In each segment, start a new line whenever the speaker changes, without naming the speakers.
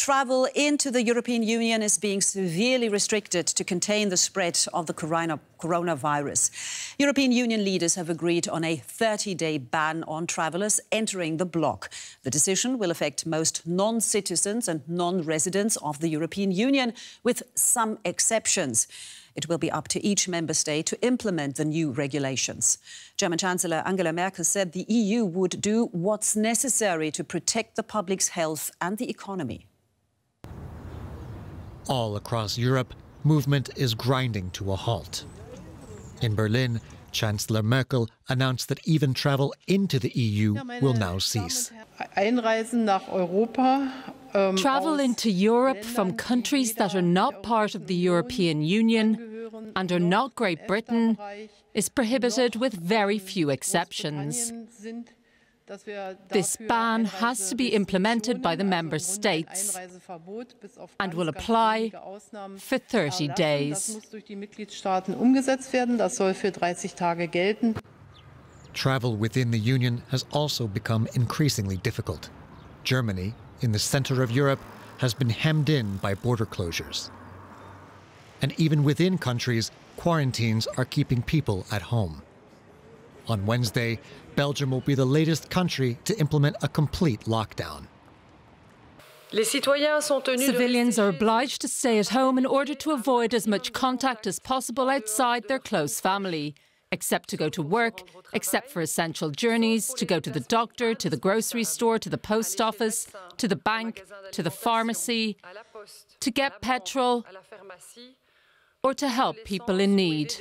Travel into the European Union is being severely restricted to contain the spread of the coronavirus. European Union leaders have agreed on a 30-day ban on travellers entering the bloc. The decision will affect most non-citizens and non-residents of the European Union, with some exceptions. It will be up to each member state to implement the new regulations. German Chancellor Angela Merkel said the EU would do what's necessary to protect the public's health and the economy.
All across Europe, movement is grinding to a halt. In Berlin, Chancellor Merkel announced that even travel into the EU will now cease.
Travel into Europe from countries that are not part of the European Union and are not Great Britain is prohibited with very few exceptions. This ban has to be implemented by the member states and will apply for 30 days.
Travel within the Union has also become increasingly difficult. Germany, in the centre of Europe, has been hemmed in by border closures. And even within countries, quarantines are keeping people at home. On Wednesday, Belgium will be the latest country to implement a complete lockdown.
Civilians are obliged to stay at home in order to avoid as much contact as possible outside their close family, except to go to work, except for essential journeys, to go to the doctor, to the grocery store, to the post office, to the bank, to the pharmacy, to get petrol, or to help people in need.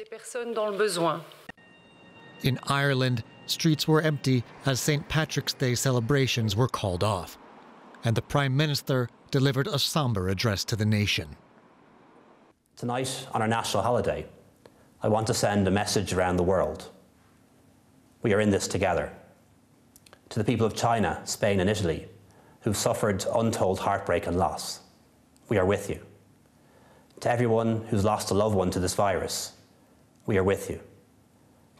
In Ireland, streets were empty as St. Patrick's Day celebrations were called off, and the Prime Minister delivered a sombre address to the nation.
Tonight, on our national holiday, I want to send a message around the world. We are in this together. To the people of China, Spain and Italy, who've suffered untold heartbreak and loss, we are with you. To everyone who's lost a loved one to this virus, we are with you.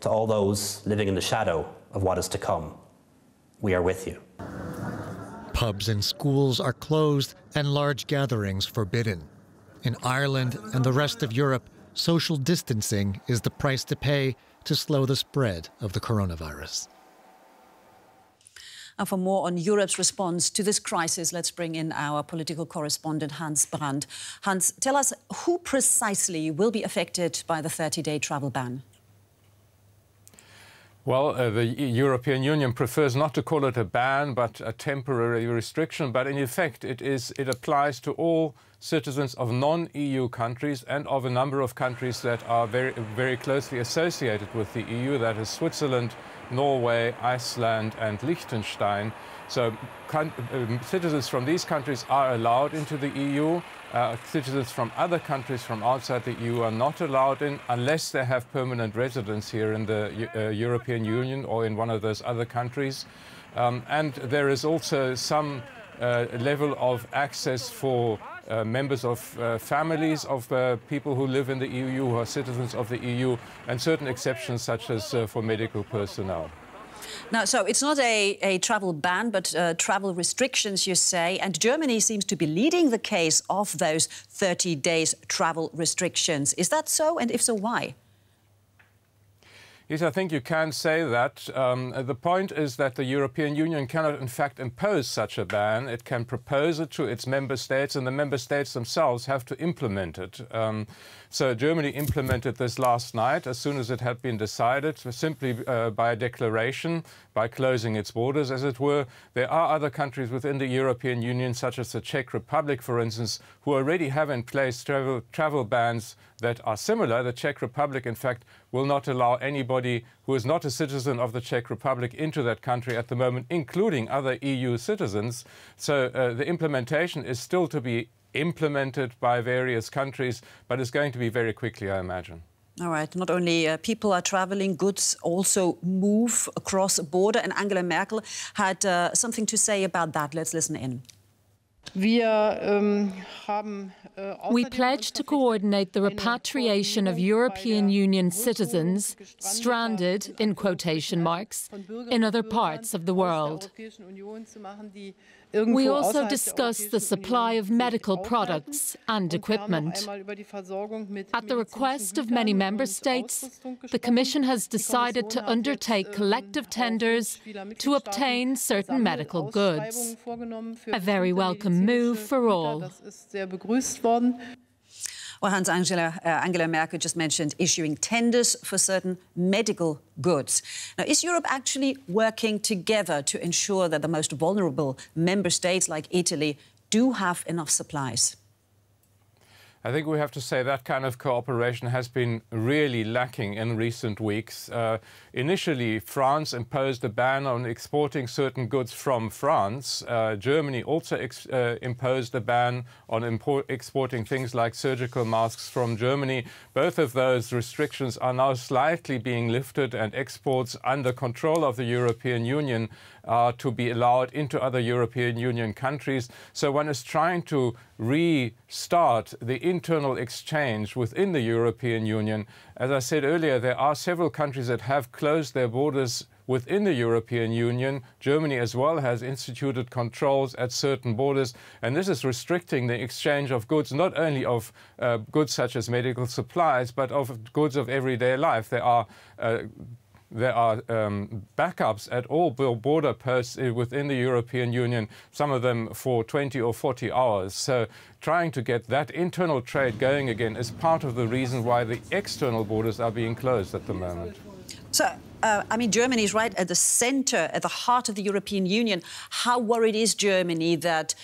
To all those living in the shadow of what is to come, we are with you.
Pubs and schools are closed and large gatherings forbidden. In Ireland and the rest of Europe, social distancing is the price to pay to slow the spread of the coronavirus.
And for more on Europe's response to this crisis, let's bring in our political correspondent, Hans Brandt. Hans, tell us who precisely will be affected by the 30-day travel ban?
Well, the European Union prefers not to call it a ban, but a temporary restriction. But in effect, it applies to all citizens of non-EU countries and of a number of countries that are very, very closely associated with the EU. That is Switzerland, Norway, Iceland and Liechtenstein. So citizens from these countries are allowed into the EU. Citizens from other countries from outside the EU are not allowed in unless they have permanent residence here in the European Union or in one of those other countries. And there is also some level of access for members of families of people who live in the EU, who are citizens of the EU, and certain exceptions such as for medical personnel.
Now, so it's not a travel ban, but travel restrictions, you say, and Germany seems to be leading the case of those 30 days travel restrictions. Is that so? And if so, why?
Yes, I think you can say that. The point is that the European Union cannot, in fact, impose such a ban. It can propose it to its member states, and the member states themselves have to implement it. So Germany implemented this last night, as soon as it had been decided, simply by a declaration, by closing its borders, as it were. There are other countries within the European Union, such as the Czech Republic, for instance, who already have in place travel bans that are similar. The Czech Republic, in fact, will not allow anybody who is not a citizen of the Czech Republic into that country at the moment, including other EU citizens. So the implementation is still to be implemented by various countries, but it's going to be very quickly, I imagine.
All right. Not only people are travelling, goods also move across a border. And Angela Merkel had something to say about that. Let's listen in.
We pledge to coordinate the repatriation of European Union citizens stranded, in quotation marks, in other parts of the world. We also discussed the supply of medical products and equipment. At the request of many member states, the Commission has decided to undertake collective tenders to obtain certain medical goods. A very welcome move for all.
Well, Angela Merkel just mentioned issuing tenders for certain medical goods. Now, is Europe actually working together to ensure that the most vulnerable member states like Italy do have enough supplies?
I think we have to say that kind of cooperation has been really lacking in recent weeks. Initially, France imposed a ban on exporting certain goods from France. Germany also imposed a ban on exporting things like surgical masks from Germany. Both of those restrictions are now slightly being lifted, and exports under control of the European Union are to be allowed into other European Union countries. So one is trying to restart the internal exchange within the European Union. As I said earlier, there are several countries that have closed their borders within the European Union. Germany as well has instituted controls at certain borders, and this is restricting the exchange of goods, not only of goods such as medical supplies, but of goods of everyday life. There are backups at all border posts within the European Union, some of them for 20 or 40 hours. So trying to get that internal trade going again is part of the reason why the external borders are being closed at the moment.
So, I mean, Germany is right at the centre, at the heart of the European Union. How worried is Germany that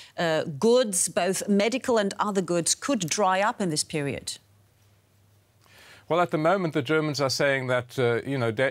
goods, both medical and other goods, could dry up in this period?
Well, at the moment, the Germans are saying that,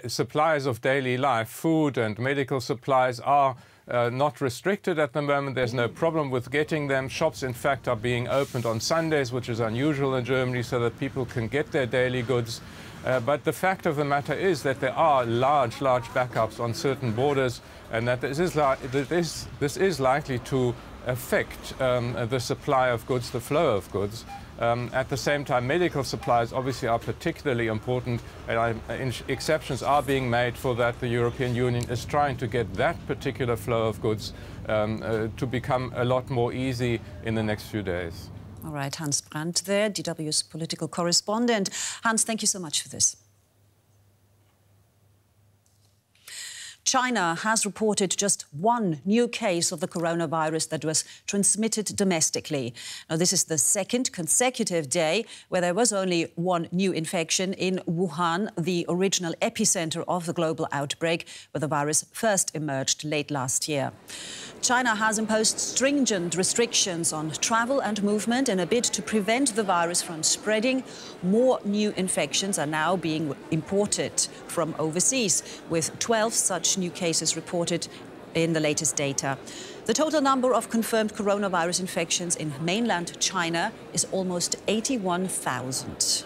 supplies of daily life, food and medical supplies are not restricted at the moment. There's no problem with getting them. Shops, in fact, are being opened on Sundays, which is unusual in Germany, so that people can get their daily goods. But the fact of the matter is that there are large backups on certain borders, and that this is likely to affect the supply of goods, the flow of goods. At the same time, medical supplies obviously are particularly important, and exceptions are being made for that. The European Union is trying to get that particular flow of goods to become a lot more easy in the next few days.
All right, Hans Brandt there, DW's political correspondent. Hans, thank you so much for this. China has reported just one new case of the coronavirus that was transmitted domestically. Now, this is the second consecutive day where there was only one new infection in Wuhan, the original epicenter of the global outbreak, where the virus first emerged late last year. China has imposed stringent restrictions on travel and movement in a bid to prevent the virus from spreading. More new infections are now being imported from overseas, with 12 such new cases reported in the latest data. The total number of confirmed coronavirus infections in mainland China is almost 81,000.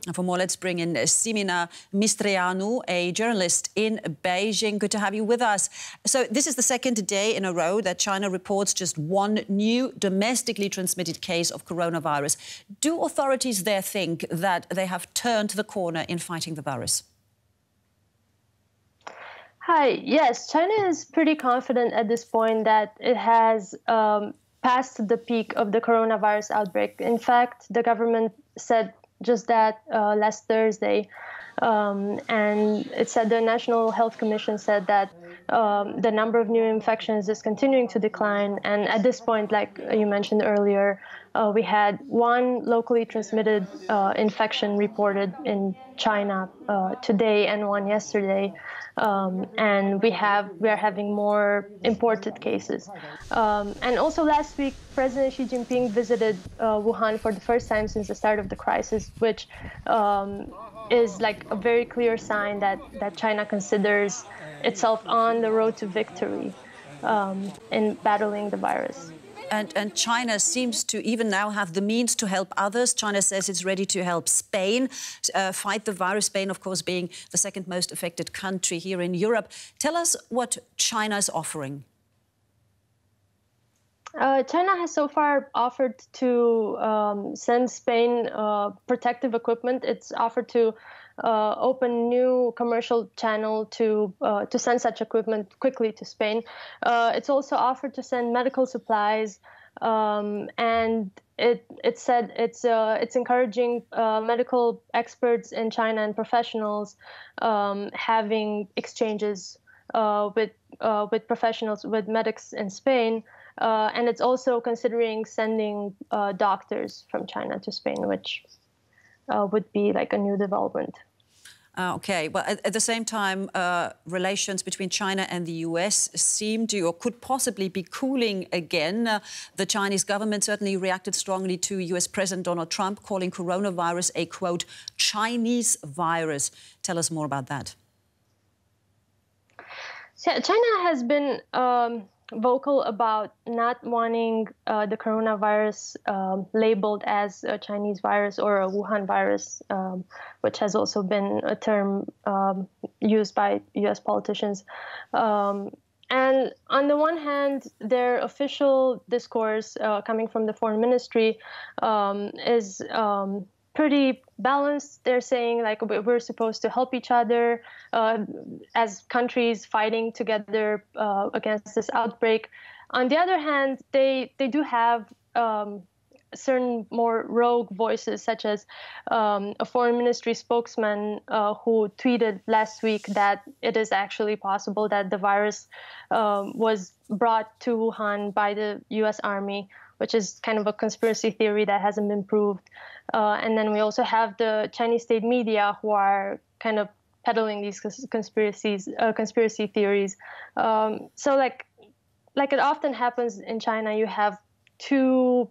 And for more, let's bring in Simina Mistreanu, a journalist in Beijing. Good to have you with us. So this is the second day in a row that China reports just one new domestically transmitted case of coronavirus. Do authorities there think that they have turned the corner in fighting the virus?
Hi. Yes, China is pretty confident at this point that it has passed the peak of the coronavirus outbreak. In fact, the government said just that last Thursday, and it said the National Health Commission said that the number of new infections is continuing to decline. And at this point, like you mentioned earlier, we had one locally transmitted infection reported in China today and one yesterday. And we are having more imported cases. And also last week, President Xi Jinping visited Wuhan for the first time since the start of the crisis, which is like a very clear sign that China considers itself on the road to victory in battling the virus.
And China seems to even now have the means to help others. China says it's ready to help Spain fight the virus, Spain, of course, being the second most affected country here in Europe. Tell us what China is offering.
China has so far offered to send Spain protective equipment. It's offered to open new commercial channel to send such equipment quickly to Spain. It's also offered to send medical supplies, and it said it's encouraging medical experts in China and professionals having exchanges with professionals, with medics in Spain. And it's also considering sending doctors from China to Spain, which would be like a new development.
OK, well, at the same time, relations between China and the US seem to, or could possibly be cooling again. The Chinese government certainly reacted strongly to US President Donald Trump, calling coronavirus a, quote, Chinese virus. Tell us more about that.
Yeah, China has been vocal about not wanting the coronavirus labeled as a Chinese virus or a Wuhan virus, which has also been a term used by US politicians. And on the one hand, their official discourse coming from the foreign ministry is pretty balanced. They're saying, like, we're supposed to help each other as countries fighting together against this outbreak. On the other hand, they do have certain more rogue voices, such as a foreign ministry spokesman who tweeted last week that it is actually possible that the virus was brought to Wuhan by the US Army, which is kind of a conspiracy theory that hasn't been proved. And then we also have the Chinese state media who are kind of peddling these conspiracy theories. So like it often happens in China, you have two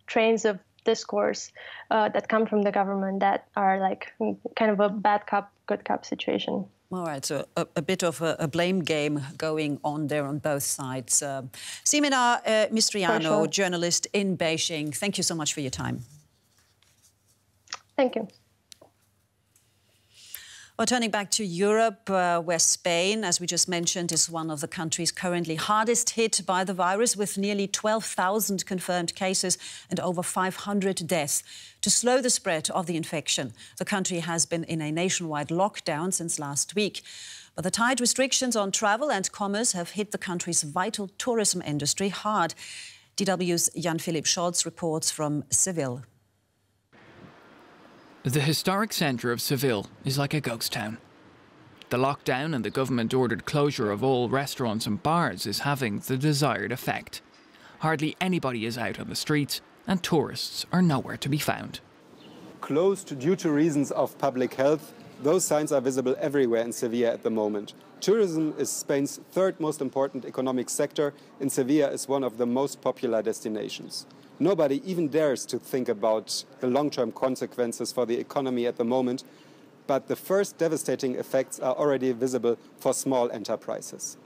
trains of discourse that come from the government that are like kind of a bad cop, good cop situation.
All right, so a bit of a blame game going on there on both sides. Ximena Mistriano, journalist in Beijing, thank you so much for your time.
Thank you.
Well, turning back to Europe, where Spain, as we just mentioned, is one of the countries currently hardest hit by the virus, with nearly 12,000 confirmed cases and over 500 deaths. To slow the spread of the infection, the country has been in a nationwide lockdown since last week. But the tight restrictions on travel and commerce have hit the country's vital tourism industry hard. DW's Jan-Philipp Scholz reports from Seville.
The historic centre of Seville is like a ghost town. The lockdown and the government-ordered closure of all restaurants and bars is having the desired effect. Hardly anybody is out on the streets, and tourists are nowhere to be found.
Closed due to reasons of public health, those signs are visible everywhere in Sevilla at the moment. Tourism is Spain's third most important economic sector, and Sevilla is one of the most popular destinations. Nobody even dares to think about the long-term consequences for the economy at the moment, but the first devastating effects are already visible for small enterprises.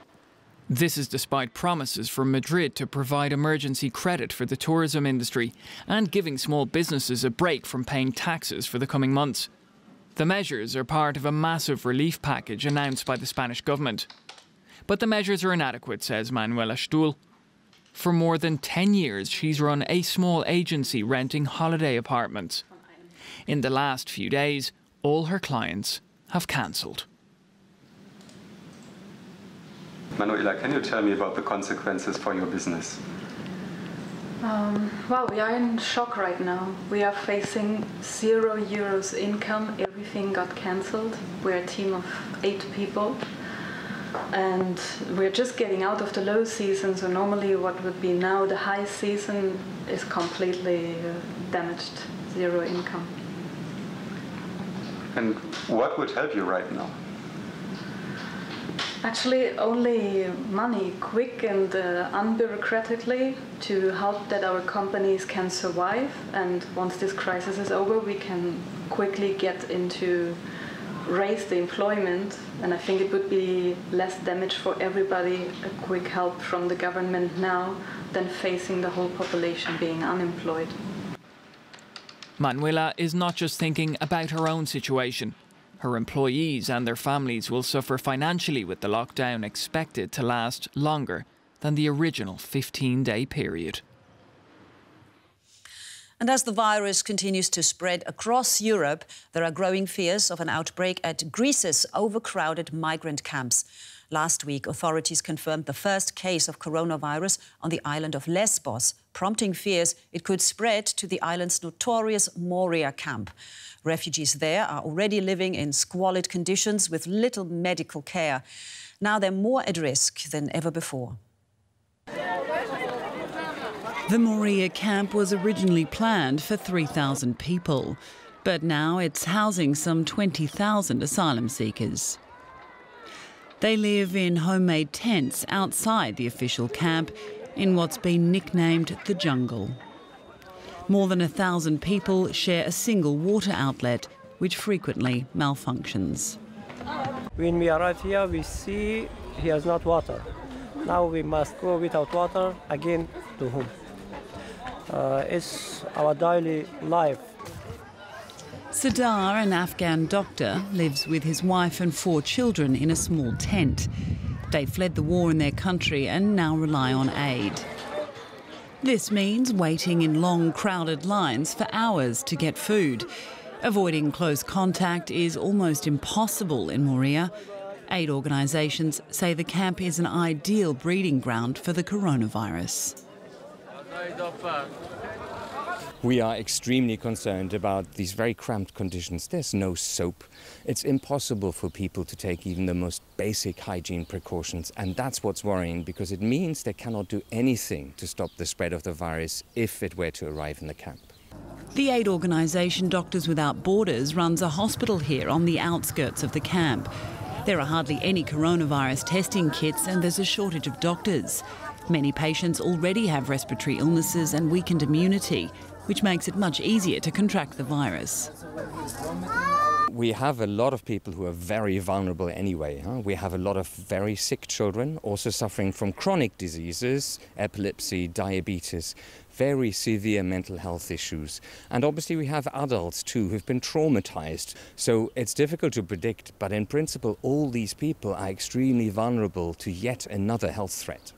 This is despite promises from Madrid to provide emergency credit for the tourism industry and giving small businesses a break from paying taxes for the coming months. The measures are part of a massive relief package announced by the Spanish government. But the measures are inadequate, says Manuela Stuhl. For more than 10 years, she's run a small agency renting holiday apartments. In the last few days, all her clients have cancelled.
Manuela, can you tell me about the consequences for your business?
Well, we are in shock right now. We are facing €0 income. Everything got cancelled. We're a team of 8 people. And we're just getting out of the low season, so normally what would be now the high season is completely damaged, 0 income.
And what would help you right now?
Actually, only money, quick and unbureaucratically, to help that our companies can survive. And once this crisis is over, we can quickly get into raise the employment, and I think it would be less damage for everybody, a quick help from the government now, than facing the whole population being unemployed.
Manuela is not just thinking about her own situation. Her employees and their families will suffer financially with the lockdown expected to last longer than the original 15-day period.
And as the virus continues to spread across Europe, there are growing fears of an outbreak at Greece's overcrowded migrant camps. Last week, authorities confirmed the first case of coronavirus on the island of Lesbos, prompting fears it could spread to the island's notorious Moria camp. Refugees there are already living in squalid conditions with little medical care. Now they're more at risk than ever before.
The Moria camp was originally planned for 3,000 people, but now it's housing some 20,000 asylum seekers. They live in homemade tents outside the official camp in what's been nicknamed the jungle. More than 1,000 people share a single water outlet, which frequently malfunctions.
When we arrive here, we see here's not water. Now we must go without water again to home. It's our daily life.
Sadar, an Afghan doctor, lives with his wife and 4 children in a small tent. They fled the war in their country and now rely on aid. This means waiting in long, crowded lines for hours to get food. Avoiding close contact is almost impossible in Moria. Aid organisations say the camp is an ideal breeding ground for the coronavirus.
We are extremely concerned about these very cramped conditions. There's no soap. It's impossible for people to take even the most basic hygiene precautions. And that's what's worrying, because it means they cannot do anything to stop the spread of the virus if it were to arrive in the camp.
The aid organisation Doctors Without Borders runs a hospital here on the outskirts of the camp. There are hardly any coronavirus testing kits and there's a shortage of doctors. Many patients already have respiratory illnesses and weakened immunity, which makes it much easier to contract the virus.
We have a lot of people who are very vulnerable anyway. We have a lot of very sick children, also suffering from chronic diseases, epilepsy, diabetes, very severe mental health issues. And obviously we have adults too who've been traumatized. So it's difficult to predict, but in principle all these people are extremely vulnerable to yet another health threat.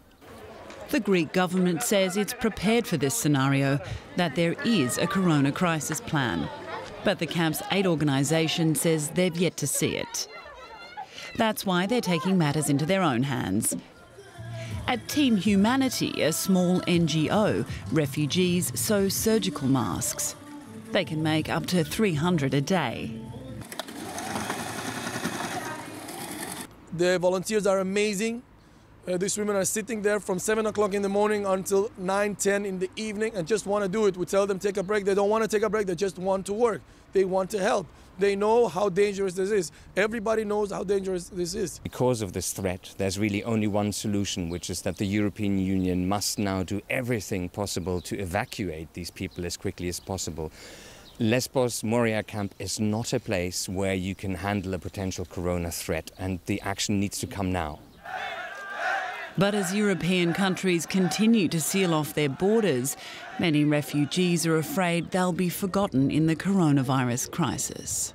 The Greek government says it's prepared for this scenario, that there is a corona crisis plan. But the camp's aid organisation says they've yet to see it. That's why they're taking matters into their own hands. At Team Humanity, a small NGO, refugees sew surgical masks. They can make up to 300 a day.
The volunteers are amazing. These women are sitting there from 7 o'clock in the morning until 9, 10 in the evening and just want to do it. We tell them take a break. They don't want to take a break. They just want to work. They want to help. They know how dangerous this is. Everybody knows how dangerous this is.
Because of this threat, there's really only one solution, which is that the European Union must now do everything possible to evacuate these people as quickly as possible. Lesbos Moria camp is not a place where you can handle a potential corona threat, and the action needs to come now.
But as European countries continue to seal off their borders, many refugees are afraid they'll be forgotten in the coronavirus crisis.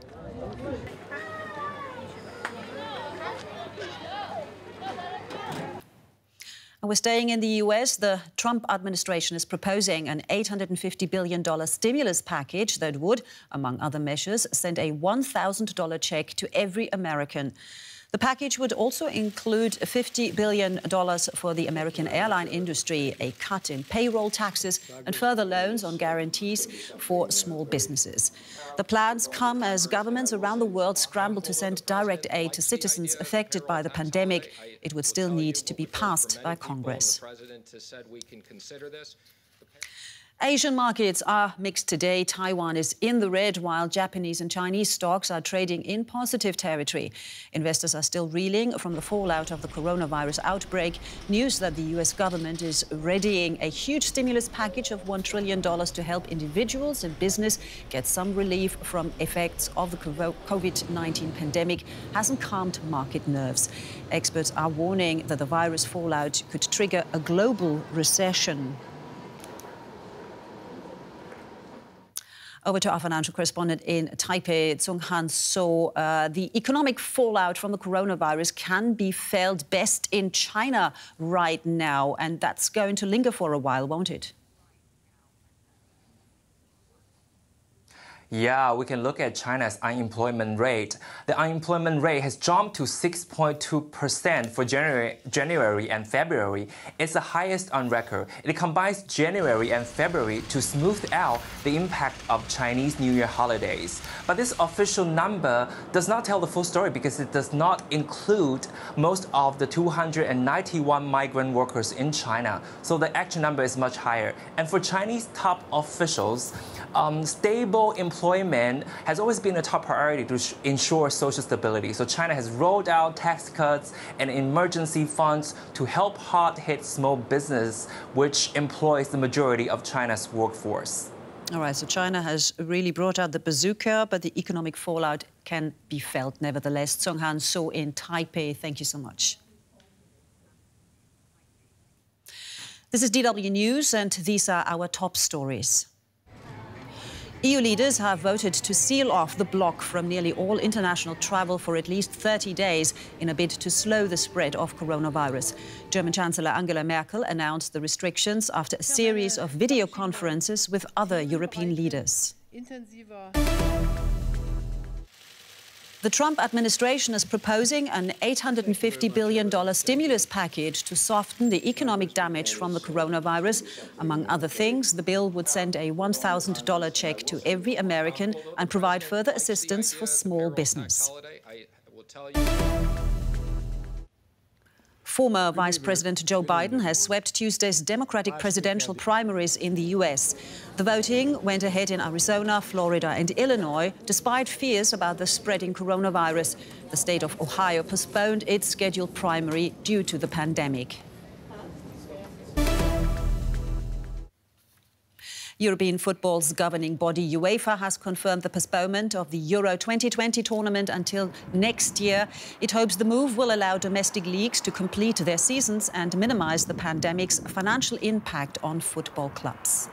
We're staying in the US. The Trump administration is proposing an $850 billion stimulus package that would, among other measures, send a $1,000 check to every American. The package would also include $50 billion for the American airline industry, a cut in payroll taxes and further loans on guarantees for small businesses. The plans come as governments around the world scramble to send direct aid to citizens affected by the pandemic. It would still need to be passed by Congress. Asian markets are mixed today. Taiwan is in the red, while Japanese and Chinese stocks are trading in positive territory. Investors are still reeling from the fallout of the coronavirus outbreak. News that the US government is readying a huge stimulus package of $1 trillion to help individuals and business get some relief from effects of the COVID-19 pandemic hasn't calmed market nerves. Experts are warning that the virus fallout could trigger a global recession. Over to our financial correspondent in Taipei, Tsung-Han So. The economic fallout from the coronavirus can be felt best in China right now, and that's going to linger for a while, won't it?
Yeah, we can look at China's unemployment rate. The unemployment rate has jumped to 6.2% for January and February. It's the highest on record. It combines January and February to smooth out the impact of Chinese New Year holidays. But this official number does not tell the full story because it does not include most of the 291 migrant workers in China. So the actual number is much higher. And for Chinese top officials, stable employment has always been a top priority to ensure social stability. So China has rolled out tax cuts and emergency funds to help hard-hit small business, which employs the majority of China's workforce.
All right, so China has really brought out the bazooka, but the economic fallout can be felt nevertheless. Tsung-Han So in Taipei, thank you so much. This is DW News, and these are our top stories. EU leaders have voted to seal off the bloc from nearly all international travel for at least 30 days in a bid to slow the spread of coronavirus. German Chancellor Angela Merkel announced the restrictions after a series of video conferences with other European leaders. The Trump administration is proposing an $850 billion stimulus package to soften the economic damage from the coronavirus. Among other things, the bill would send a $1,000 check to every American and provide further assistance for small business. Former Vice President Joe Biden has swept Tuesday's Democratic presidential primaries in the U.S. The voting went ahead in Arizona, Florida and Illinois, despite fears about the spreading coronavirus. The state of Ohio postponed its scheduled primary due to the pandemic. European football's governing body UEFA has confirmed the postponement of the Euro 2020 tournament until next year. It hopes the move will allow domestic leagues to complete their seasons and minimise the pandemic's financial impact on football clubs.